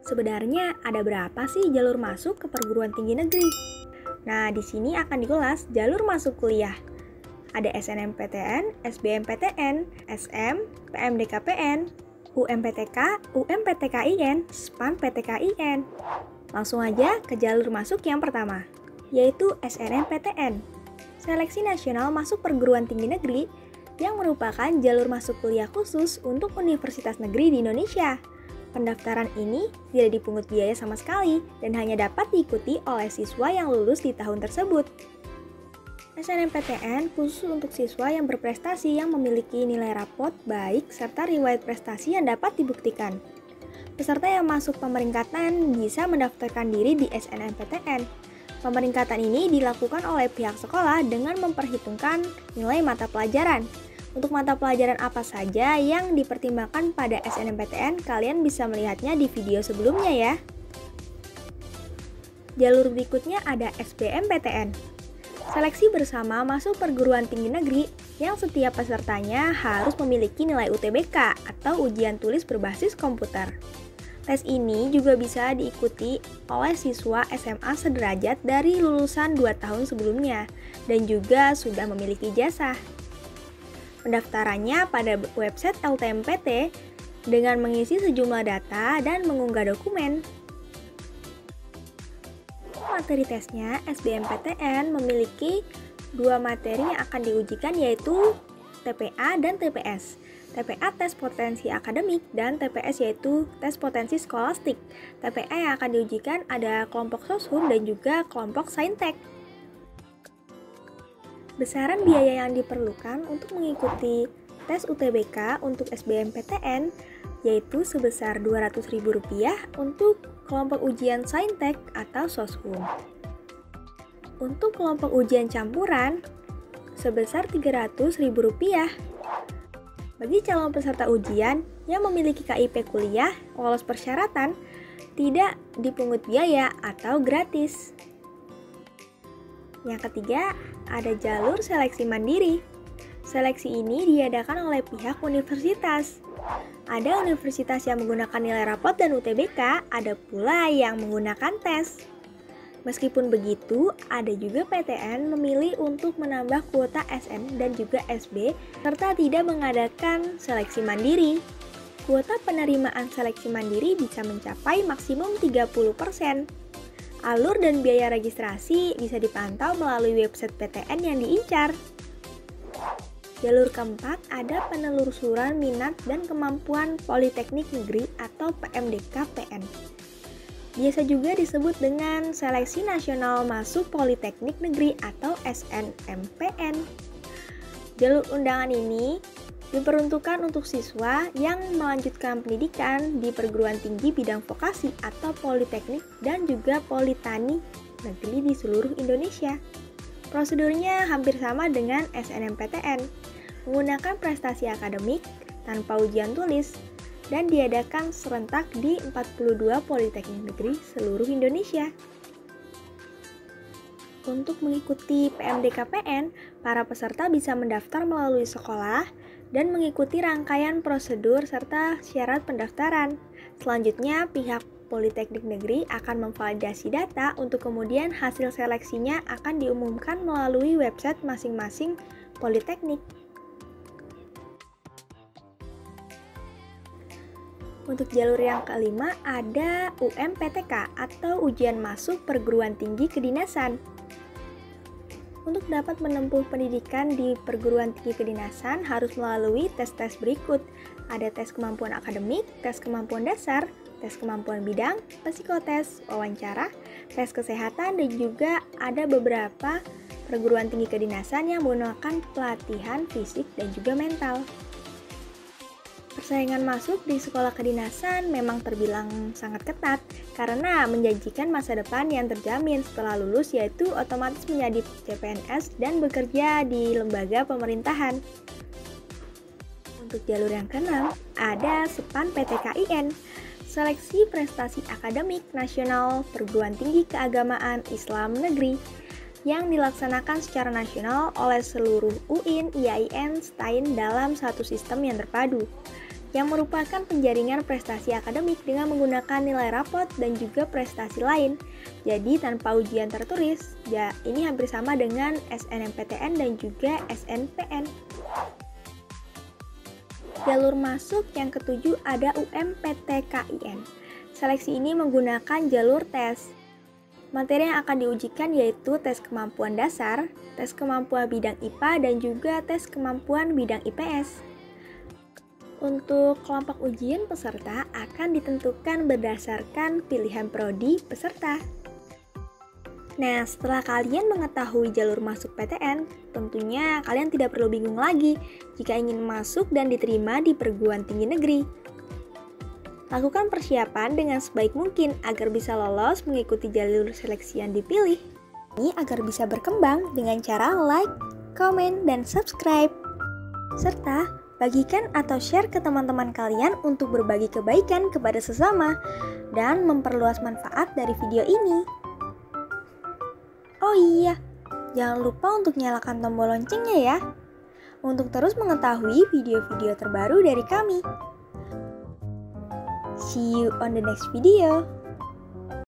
Sebenarnya ada berapa sih jalur masuk ke perguruan tinggi negeri? Nah, di sini akan diulas jalur masuk kuliah. Ada SNMPTN, SBMPTN, SM, PMDKPN, UMPTK, UMPTKIN, SPAN PTKIN. Langsung aja ke jalur masuk yang pertama, yaitu SNMPTN. Seleksi Nasional Masuk Perguruan Tinggi Negeri yang merupakan jalur masuk kuliah khusus untuk universitas negeri di Indonesia. Pendaftaran ini tidak dipungut biaya sama sekali dan hanya dapat diikuti oleh siswa yang lulus di tahun tersebut. SNMPTN khusus untuk siswa yang berprestasi yang memiliki nilai rapot baik serta riwayat prestasi yang dapat dibuktikan. Peserta yang masuk pemeringkatan bisa mendaftarkan diri di SNMPTN. Pemeringkatan ini dilakukan oleh pihak sekolah dengan memperhitungkan nilai mata pelajaran. Untuk mata pelajaran apa saja yang dipertimbangkan pada SNMPTN, kalian bisa melihatnya di video sebelumnya ya. Jalur berikutnya ada SBMPTN. Seleksi bersama masuk perguruan tinggi negeri yang setiap pesertanya harus memiliki nilai UTBK atau ujian tulis berbasis komputer. Tes ini juga bisa diikuti oleh siswa SMA sederajat dari lulusan 2 tahun sebelumnya dan juga sudah memiliki ijazah. Pendaftarannya pada website LTMPT dengan mengisi sejumlah data dan mengunggah dokumen. Materi tesnya, SBMPTN memiliki 2 materi yang akan diujikan yaitu TPA dan TPS. TPA tes potensi akademik dan TPS yaitu tes potensi skolastik. TPA yang akan diujikan ada kelompok soshum dan juga kelompok saintek. Besaran biaya yang diperlukan untuk mengikuti tes UTBK untuk SBMPTN yaitu sebesar Rp200.000 untuk kelompok ujian saintek atau soshum. Untuk kelompok ujian campuran sebesar Rp300.000. Bagi calon peserta ujian yang memiliki KIP kuliah lolos persyaratan, tidak dipungut biaya atau gratis. Yang ketiga, ada jalur seleksi mandiri. Seleksi ini diadakan oleh pihak universitas. Ada universitas yang menggunakan nilai rapot dan UTBK, ada pula yang menggunakan tes. Meskipun begitu, ada juga PTN memilih untuk menambah kuota SM dan juga SB, serta tidak mengadakan seleksi mandiri. Kuota penerimaan seleksi mandiri bisa mencapai maksimum 30%. Alur dan biaya registrasi bisa dipantau melalui website PTN yang diincar. Jalur keempat ada penelusuran minat dan kemampuan Politeknik Negeri atau PMDKPN. Biasa juga disebut dengan Seleksi Nasional Masuk Politeknik Negeri atau SNMPN. Jalur undangan ini diperuntukkan untuk siswa yang melanjutkan pendidikan di perguruan tinggi bidang vokasi atau politeknik dan juga politani negeri di seluruh Indonesia. Prosedurnya hampir sama dengan SNMPTN, menggunakan prestasi akademik tanpa ujian tulis dan diadakan serentak di 42 politeknik negeri seluruh Indonesia. Untuk mengikuti PMDKPN, para peserta bisa mendaftar melalui sekolah dan mengikuti rangkaian prosedur serta syarat pendaftaran. Selanjutnya, pihak Politeknik Negeri akan memvalidasi data untuk kemudian hasil seleksinya akan diumumkan melalui website masing-masing politeknik. Untuk jalur yang kelima ada UMPTK atau Ujian Masuk Perguruan Tinggi Kedinasan. Untuk dapat menempuh pendidikan di perguruan tinggi kedinasan harus melalui tes-tes berikut. Ada tes kemampuan akademik, tes kemampuan dasar, tes kemampuan bidang, psikotes, wawancara, tes kesehatan, dan juga ada beberapa perguruan tinggi kedinasan yang menggunakan pelatihan fisik dan juga mental. Persaingan masuk di sekolah kedinasan memang terbilang sangat ketat karena menjanjikan masa depan yang terjamin setelah lulus yaitu otomatis menjadi CPNS dan bekerja di lembaga pemerintahan. Untuk jalur yang keenam ada SPAN PTKIN, Seleksi Prestasi Akademik Nasional Perguruan Tinggi Keagamaan Islam Negeri yang dilaksanakan secara nasional oleh seluruh UIN, IAIN, STAIN dalam satu sistem yang terpadu. yang merupakan penjaringan prestasi akademik dengan menggunakan nilai rapot dan juga prestasi lain. Jadi tanpa ujian tertulis, ya ini hampir sama dengan SNMPTN dan juga SNPN. Jalur masuk yang ketujuh ada UMPTKIN. Seleksi ini menggunakan jalur tes. Materi yang akan diujikan yaitu tes kemampuan dasar, tes kemampuan bidang IPA, dan juga tes kemampuan bidang IPS. Untuk kelompok ujian peserta akan ditentukan berdasarkan pilihan prodi peserta. Nah, setelah kalian mengetahui jalur masuk PTN, tentunya kalian tidak perlu bingung lagi jika ingin masuk dan diterima di perguruan tinggi negeri. Lakukan persiapan dengan sebaik mungkin agar bisa lolos mengikuti jalur seleksi yang dipilih. Ini agar bisa berkembang dengan cara like, komen, dan subscribe. Serta bagikan atau share ke teman-teman kalian untuk berbagi kebaikan kepada sesama dan memperluas manfaat dari video ini. Oh iya, jangan lupa untuk nyalakan tombol loncengnya ya, untuk terus mengetahui video-video terbaru dari kami. See you on the next video.